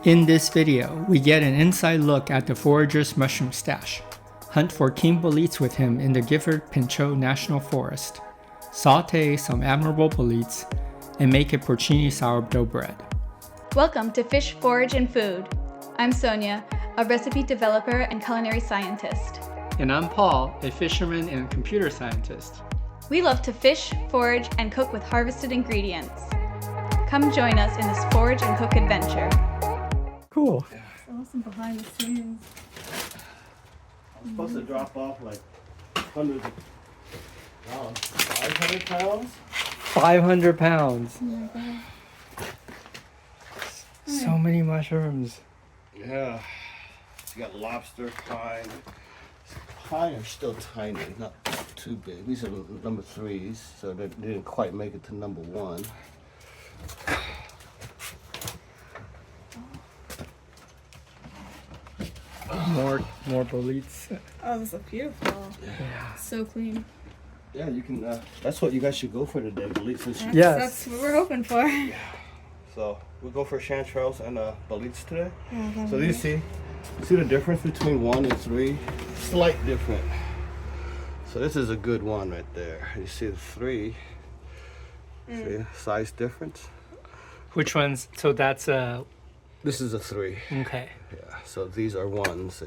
In this video, we get an inside look at the forager's mushroom stash, hunt for king boletes with him in the Gifford Pinchot National Forest, sauté some admirable boletes, and make a porcini sourdough bread. Welcome to Fish, Forage, and Food. I'm Sonia, a recipe developer and culinary scientist. And I'm Paul, a fisherman and computer scientist. We love to fish, forage, and cook with harvested ingredients. Come join us in this forage and cook adventure. Cool. It's awesome behind the scenes. I'm supposed to drop off like hundreds of pounds. 500 pounds? 500 pounds. Oh my god. So many mushrooms. Yeah. You got lobster, pine. Pine are still tiny, not too big. These are number 3s, so they didn't quite make it to number 1. More boletes. Oh, this is beautiful. Yeah. So clean. Yeah, you can. That's what you guys should go for today, boletes. Yes. That's what we're hoping for. So we'll go for chanterelles and boletes today. Yeah, So you see the difference between 1 and 3? Slight difference. So this is a good one right there. You see the 3. See size difference. Which ones? So that's This is a 3. okay. Yeah. So these are 1s. So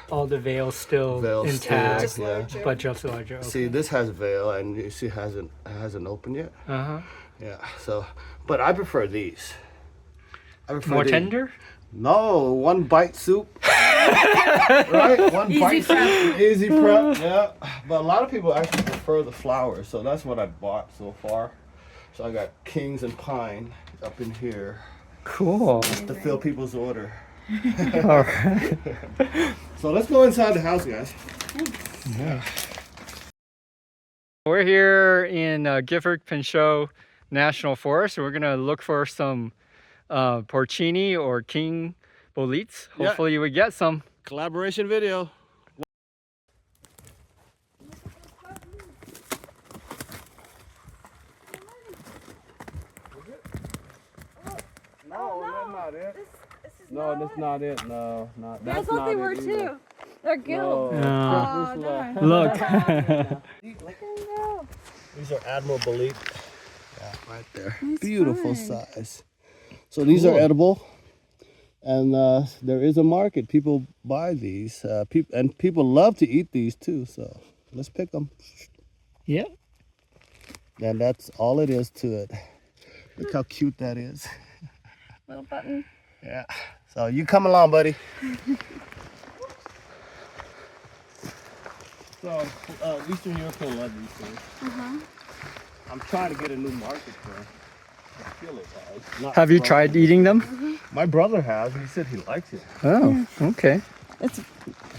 All the veils still Veils intact, still, yeah. but just larger. Okay. See, this has veil, and you see it hasn't opened yet. Uh-huh. Yeah. So, but I prefer these. I prefer More these. tender? No, 1 bite soup. Right? 1 bite soup. Easy prep. Yeah. But a lot of people actually prefer the flowers, so that's what I bought so far. So I got kings and pine up in here Cool. to fill people's order. All right. So let's go inside the house, guys. Yeah. We're here in Gifford Pinchot National Forest. We're gonna look for some porcini or king boletes. Yeah. Hopefully we get some. Collaboration video. No, that's not it. No, that's not it. No, not. I thought they were too. They're gills. No. darn. Look. These are Admirable Bolete. Yeah, right there. Nice Beautiful find. size. So these are Cool. edible, and there is a market. People buy these, and people love to eat these too. So let's pick them. Yeah. And that's all it is to it. Look how cute that is. Little button. Yeah. So you come along, buddy. So Eastern European love these things. I'm trying to get a new market for them. I feel it, guys. Not Have you from- tried eating them? My brother has. He said he likes it. Oh, okay. It's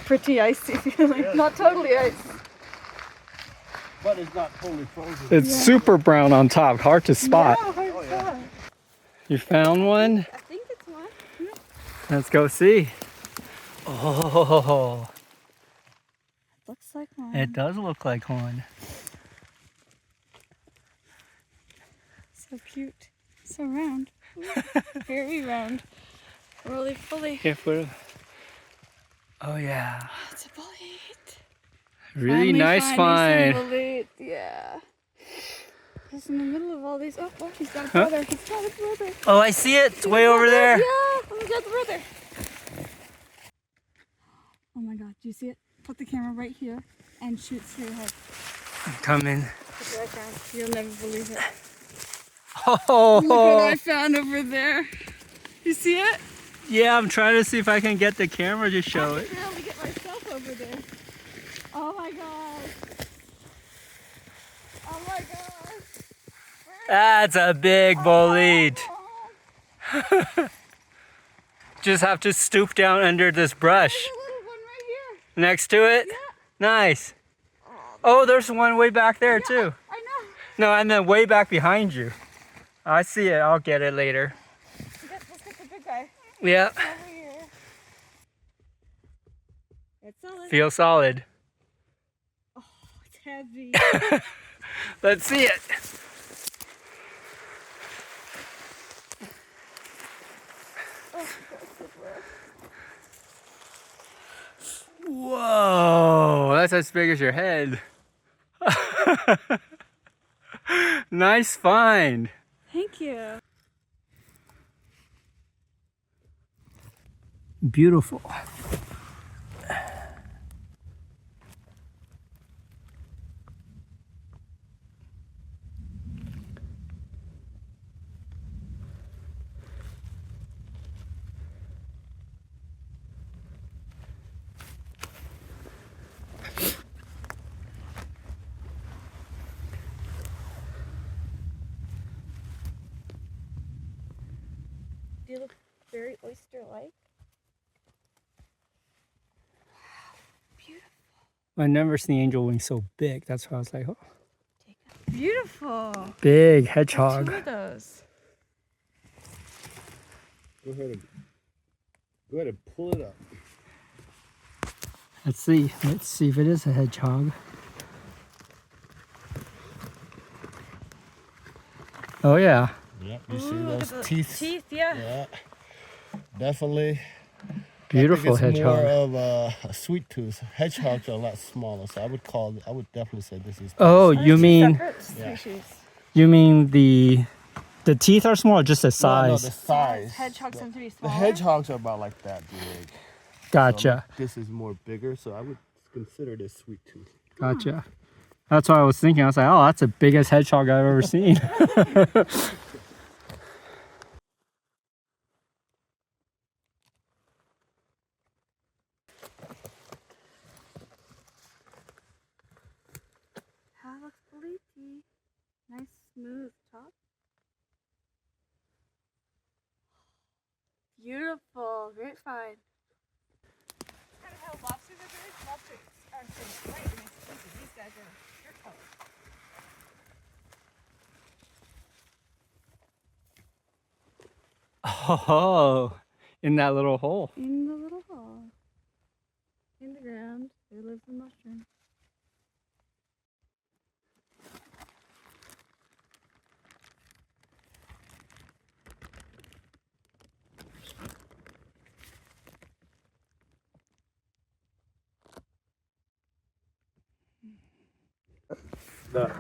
pretty icy feeling. Yeah. Not totally ice. But it's not totally frozen. It's super brown on top, hard to spot. Oh, yeah. You found one? I think it's one. Let's go see. Oh, Looks like one. it does look like one. So cute. So round. Very round. Really fully. Careful. Oh yeah, It's a bolete. really nice find. Yeah. He's in the middle of all these. Oh, he's got a brother. He's got a brother. Oh, I see it. It's way over there. Yeah, oh my god, the brother. Oh my god, do you see it? Put the camera right here and shoot through your head. Come in. Look what I found. You'll never believe it. Oh, Look what I found over there. You see it? yeah. I'm trying to see if I can get the camera to show I it. can barely get myself over there. Oh my god. Oh my god. That's a big bolete. Oh, Just have to stoop down under this brush. there's a little one right here. Next to it? Yeah. Nice. Oh, there's one way back there too. I know. No, I meant way back behind you. I see it. I'll get it later. Let's get the big guy. Yeah. Over here. It's solid. Feel solid. Oh, it's heavy. Let's see it. Whoa, that's as big as your head. Nice find. Thank you. Beautiful. They look very oyster-like. Beautiful. I've never seen angel wings so big. That's why I was like, oh. Beautiful. Big hedgehog. Two of those. Go ahead and pull it up. Let's see if it is a hedgehog. Oh yeah. Yep, you see those teeth? Teeth, yeah. Yeah, definitely. Beautiful I think it's hedgehog. more of a sweet tooth. Hedgehogs are a lot smaller, so I would definitely say this is. Oh, you mean Species. you mean the teeth are small or just the size? No, the size. Hedgehogs tend to be The smaller. hedgehogs are about like that big. Gotcha. So this is more bigger, so I would consider this sweet tooth. Gotcha. That's what I was thinking. I was like, oh, that's the biggest hedgehog I've ever seen. That looks bolete. Nice smooth top. Beautiful. Great find. Kind of how lobsters are good. Lobsters are so bright and expensive. These guys are pure color. Oh, in that little hole. In the little hole. In the ground. There lives the mushroom. The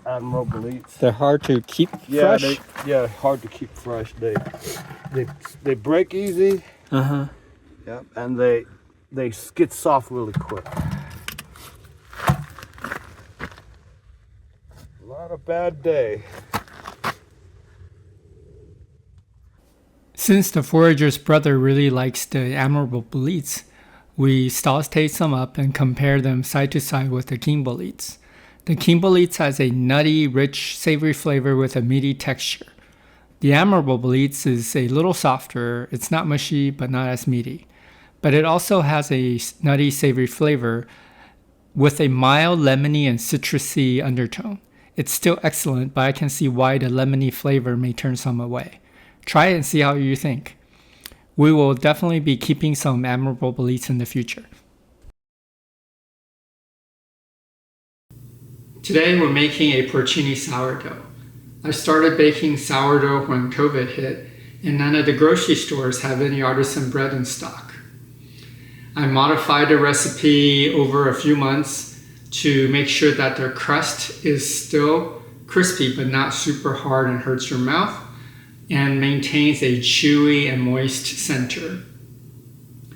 Admirable Boletes. They're hard to keep fresh. Hard to keep fresh. They break easy. Uh-huh. Yep, and they get soft really quick. Not a bad day. Since the forager's brother really likes the Admirable Boletes, we sauté some up and compare them side to side with the king boletes. The king boletes has a nutty, rich, savory flavor with a meaty texture. The Admirable Boletes is a little softer. It's not mushy, but not as meaty. But it also has a nutty, savory flavor with a mild lemony and citrusy undertone. It's still excellent, but I can see why the lemony flavor may turn some away. Try it and see how you think. We will definitely be keeping some Admirable Boletes in the future. Today we're making a porcini sourdough. I started baking sourdough when COVID hit, and none of the grocery stores have any artisan bread in stock. I modified the recipe over a few months to make sure that the crust is still crispy but not super hard and hurts your mouth, and maintains a chewy and moist center.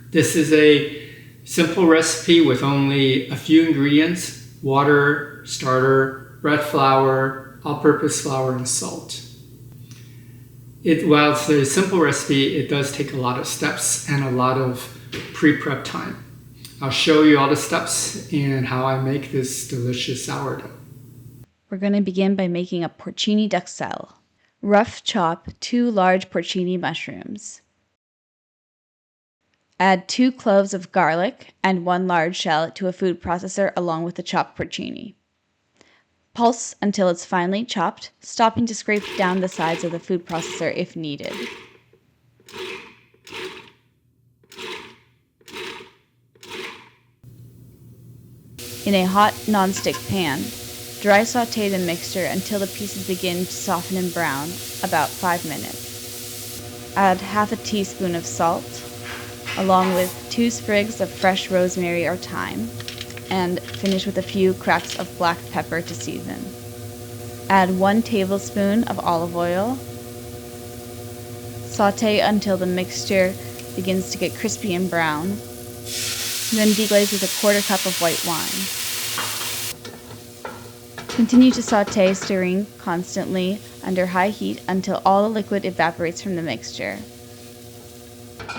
This is a simple recipe with only a few ingredients: water, starter, bread flour, all-purpose flour, and salt. While it's a simple recipe, it does take a lot of steps and a lot of pre-prep time. I'll show you all the steps and how I make this delicious sourdough. We're going to begin by making a porcini Duxelle. Rough chop 2 large porcini mushrooms. Add 2 cloves of garlic and 1 large shallot to a food processor along with the chopped porcini. Pulse until it's finely chopped, stopping to scrape down the sides of the food processor if needed. In a hot non-stick pan, dry sauté the mixture until the pieces begin to soften and brown, about 5 minutes. Add half a teaspoon of salt, along with 2 sprigs of fresh rosemary or thyme, and finish with a few cracks of black pepper to season. Add 1 tablespoon of olive oil. Sauté until the mixture begins to get crispy and brown. Then deglaze with a 1/4 cup of white wine. Continue to sauté, stirring constantly under high heat until all the liquid evaporates from the mixture.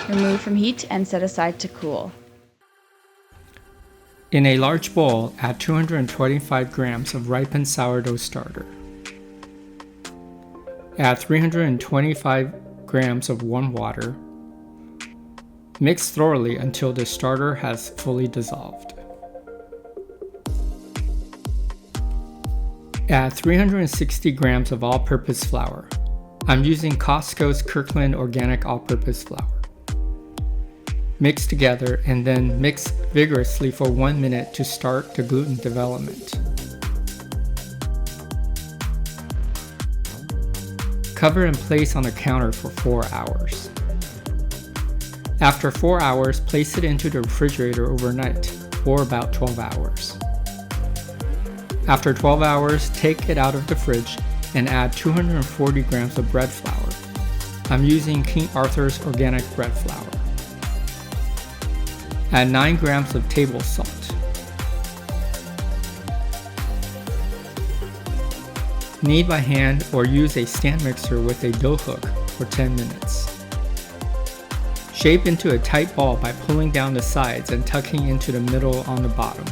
Remove from heat and set aside to cool. In a large bowl, add 225 grams of ripened sourdough starter. Add 325 grams of warm water. Mix thoroughly until the starter has fully dissolved. Add 360 grams of all-purpose flour. I'm using Costco's Kirkland Organic All-Purpose Flour. Mix together and then mix vigorously for 1 minute to start the gluten development. Cover and place on the counter for 4 hours. After 4 hours, place it into the refrigerator overnight, or about 12 hours. After 12 hours, take it out of the fridge and add 240 grams of bread flour. I'm using King Arthur's organic bread flour. Add 9 grams of table salt. Knead by hand or use a stand mixer with a dough hook for 10 minutes. Shape into a tight ball by pulling down the sides and tucking into the middle on the bottom.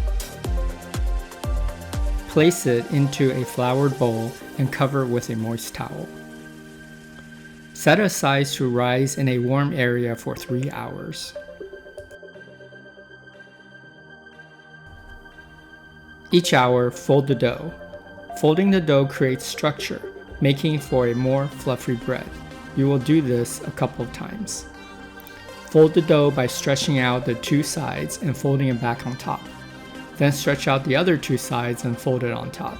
Place it into a floured bowl and cover with a moist towel. Set aside to rise in a warm area for 3 hours. Each hour, fold the dough. Folding the dough creates structure, making for a more fluffy bread. You will do this a couple of times. Fold the dough by stretching out the 2 sides and folding it back on top. Then stretch out the other 2 sides and fold it on top.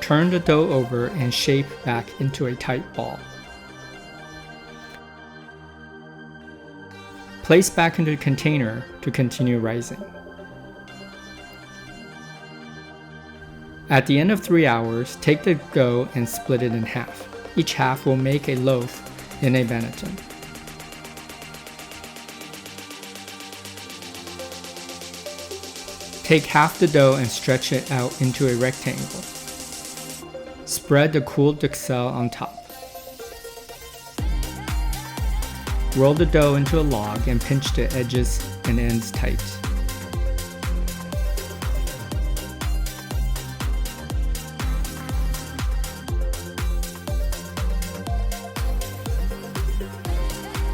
Turn the dough over and shape back into a tight ball. Place back into the container to continue rising. At the end of 3 hours, take the dough and split it in half. Each half will make a loaf in a banneton. Take half the dough and stretch it out into a rectangle. Spread the cooled Duxelle on top. Roll the dough into a log and pinch the edges and ends tight.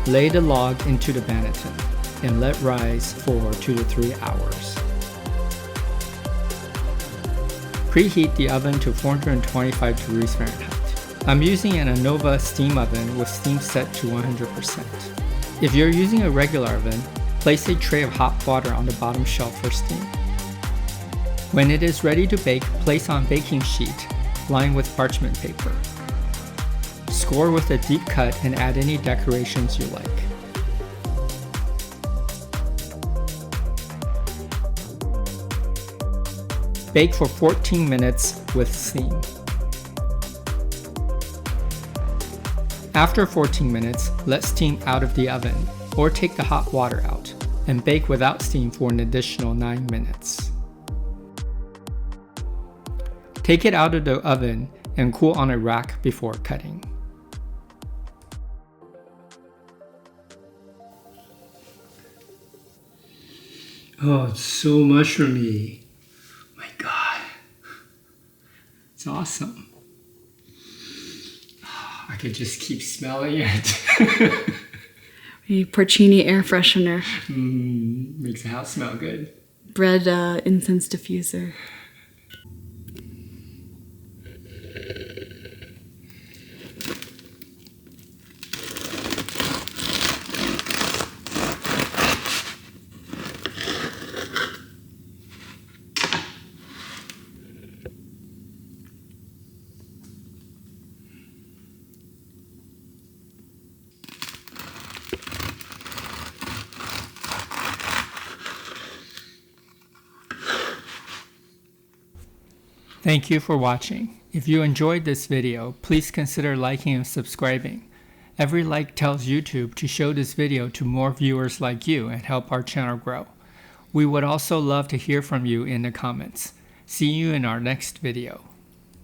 Lay the log into the banneton and let rise for 2 to 3 hours. Preheat the oven to 425 degrees Fahrenheit. I'm using an Anova steam oven with steam set to 100%. If you're using a regular oven, place a tray of hot water on the bottom shelf for steam. When it is ready to bake, place on baking sheet, lined with parchment paper. Score with a deep cut and add any decorations you like. Bake for 14 minutes with steam. After 14 minutes, let steam out of the oven or take the hot water out and bake without steam for an additional 9 minutes. Take it out of the oven and cool on a rack before cutting. Oh, it's so mushroomy. My God. It's awesome. I could just keep smelling it. Porcini air freshener. Makes the house smell good. Bread incense diffuser. Thank you for watching. If you enjoyed this video, please consider liking and subscribing. Every like tells YouTube to show this video to more viewers like you and help our channel grow. We would also love to hear from you in the comments. See you in our next video.